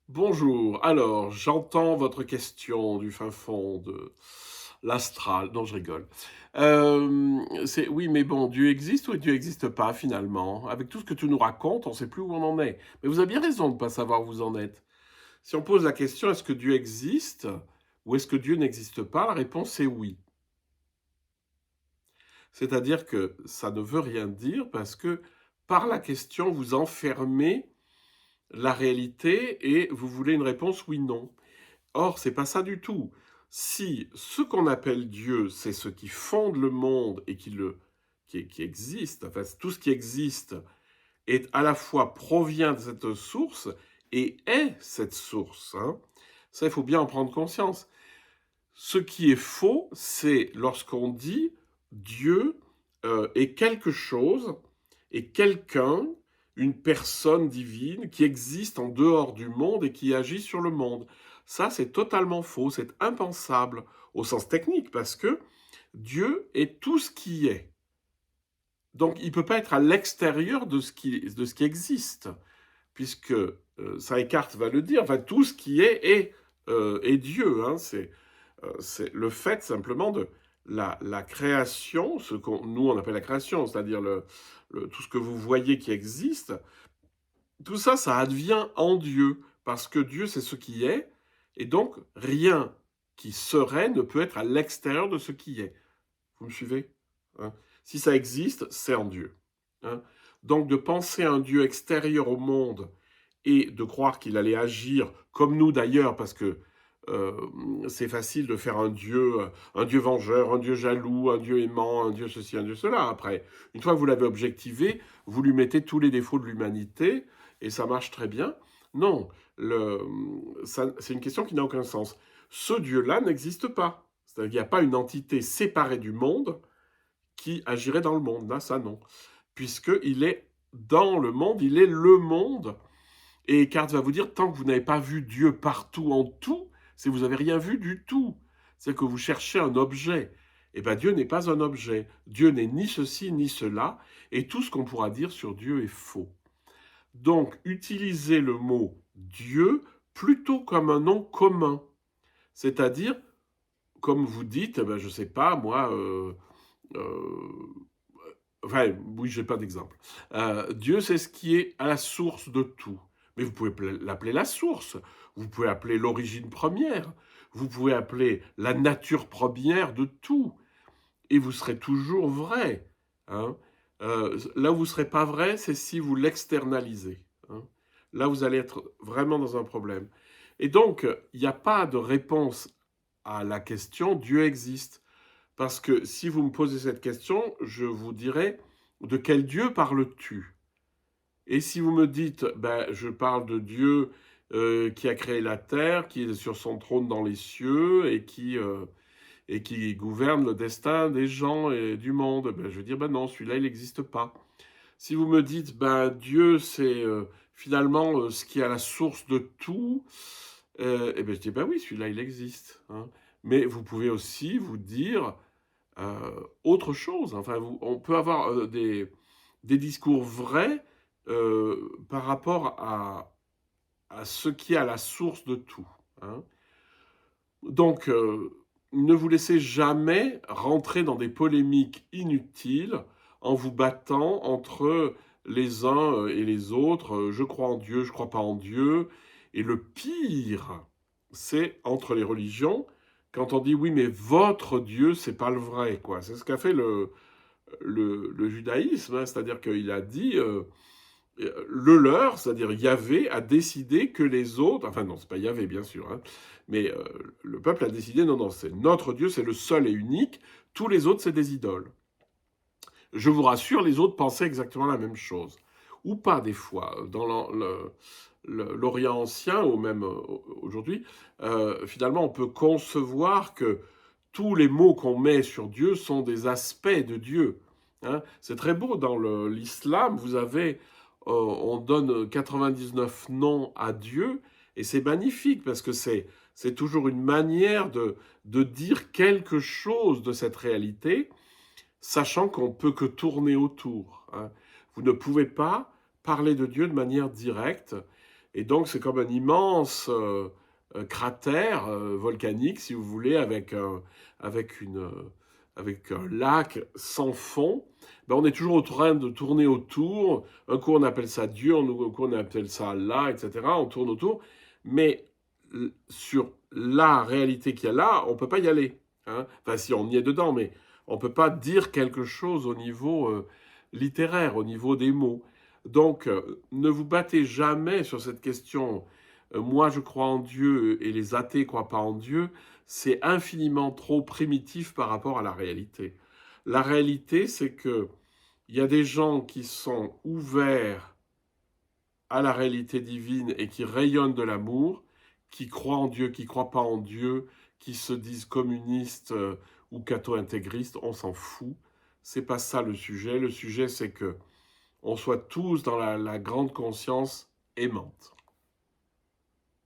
Bonjour. Alors, j'entends votre question du fin fond de l'astral. Non, je rigole. Oui, mais bon, Dieu existe ou Dieu n'existe pas finalement? Avec tout ce que tu nous racontes, on ne sait plus où on en est. Mais vous avez bien raison de ne pas savoir où vous en êtes. Si on pose la question, est-ce que Dieu existe ou est-ce que Dieu n'existe pas? La réponse est oui. C'est-à-dire que ça ne veut rien dire parce que par la question, vous enfermez la réalité et vous voulez une réponse oui-non. Or, c'est pas ça du tout. Si ce qu'on appelle Dieu, c'est ce qui fonde le monde et qui existe, enfin tout ce qui existe est à la fois provient de cette source et est cette source, hein. Ça, il faut bien en prendre conscience. Ce qui est faux, c'est lorsqu'on dit Dieu est quelque chose, est quelqu'un, une personne divine qui existe en dehors du monde et qui agit sur le monde. Ça, c'est totalement faux, c'est impensable au sens technique, parce que Dieu est tout ce qui est. Donc, il ne peut pas être à l'extérieur de ce qui existe, puisque Saint-Eckhart va le dire, enfin, tout ce qui est Dieu, hein, c'est le fait simplement de la création, ce qu'on nous on appelle la création, c'est-à-dire tout ce que vous voyez qui existe, tout ça, ça advient en Dieu, parce que Dieu c'est ce qui est, et donc rien qui serait ne peut être à l'extérieur de ce qui est. Vous me suivez, hein? Si ça existe, c'est en Dieu, hein. Donc de penser à un Dieu extérieur au monde et de croire qu'il allait agir comme nous d'ailleurs, parce que euh, c'est facile de faire un Dieu vengeur, un Dieu jaloux, un Dieu aimant, un Dieu ceci, un Dieu cela. Après, une fois que vous l'avez objectivé, vous lui mettez tous les défauts de l'humanité et ça marche très bien. Non, c'est une question qui n'a aucun sens. Ce Dieu-là n'existe pas. C'est-à-dire qu'il n'y a pas une entité séparée du monde qui agirait dans le monde. Là, ça non. Puisqu'il est dans le monde, il est le monde. Et Eckhart va vous dire, tant que vous n'avez pas vu Dieu partout en tout, c'est que vous n'avez rien vu du tout. C'est que vous cherchez un objet. Eh bien, Dieu n'est pas un objet. Dieu n'est ni ceci ni cela. Et tout ce qu'on pourra dire sur Dieu est faux. Donc, utilisez le mot Dieu plutôt comme un nom commun. C'est-à-dire, comme vous dites, ben, je ne sais pas, moi, euh, enfin, oui, j'ai pas d'exemple. Dieu, c'est ce qui est à la source de tout. Mais vous pouvez l'appeler la source, vous pouvez appeler l'origine première, vous pouvez appeler la nature première de tout, et vous serez toujours vrai, hein. Là où vous ne serez pas vrai, c'est si vous l'externalisez, hein. Là, vous allez être vraiment dans un problème. Et donc, il n'y a pas de réponse à la question Dieu existe. Parce que si vous me posez cette question, je vous dirai de quel Dieu parles-tu? Et si vous me dites, ben, je parle de Dieu qui a créé la terre, qui est sur son trône dans les cieux et qui gouverne le destin des gens et du monde, ben, je vais dire, ben non, celui-là, il n'existe pas. Si vous me dites, ben, Dieu, c'est finalement ce qui est à la source de tout, et ben, je dis, ben oui, celui-là, il existe, hein. Mais vous pouvez aussi vous dire, autre chose. Enfin, on peut avoir des discours vrais par rapport à ce qui est à la source de tout, hein. Donc, ne vous laissez jamais rentrer dans des polémiques inutiles en vous battant entre les uns et les autres. Je crois en Dieu, je crois pas en Dieu. Et le pire, c'est entre les religions, quand on dit oui, mais votre Dieu, c'est pas le vrai, quoi. C'est ce qu'a fait le judaïsme, hein. C'est-à-dire qu'il a dit le leur, c'est-à-dire Yahvé, a décidé que les autres, enfin non, c'est pas Yahvé bien sûr, hein, mais le peuple a décidé, non, non, c'est notre Dieu, c'est le seul et unique, tous les autres, c'est des idoles. Je vous rassure, les autres pensaient exactement la même chose. Ou pas des fois. Dans l'Orient ancien, ou même aujourd'hui, finalement, on peut concevoir que tous les mots qu'on met sur Dieu sont des aspects de Dieu, hein. C'est très beau, dans l'islam, vous avez, on donne 99 noms à Dieu, et c'est magnifique, parce que c'est toujours une manière de dire quelque chose de cette réalité, sachant qu'on ne peut que tourner autour, hein. Vous ne pouvez pas parler de Dieu de manière directe. Et donc c'est comme un immense cratère volcanique, si vous voulez, avec avec un lac sans fond. Ben, on est toujours en train de tourner autour. Un coup on appelle ça Dieu, un coup on appelle ça Allah, etc. On tourne autour. Mais sur la réalité qu'il y a là, on ne peut pas y aller. Hein. Enfin, si on y est dedans, mais on ne peut pas dire quelque chose au niveau littéraire, au niveau des mots. Donc, ne vous battez jamais sur cette question. Moi, je crois en Dieu et les athées ne croient pas en Dieu. C'est infiniment trop primitif par rapport à la réalité. La réalité, c'est que il y a des gens qui sont ouverts à la réalité divine et qui rayonnent de l'amour, qui croient en Dieu, qui ne croient pas en Dieu, qui se disent communistes ou catho-intégristes, on s'en fout. C'est pas ça le sujet. Le sujet, c'est que on soit tous dans la grande conscience aimante.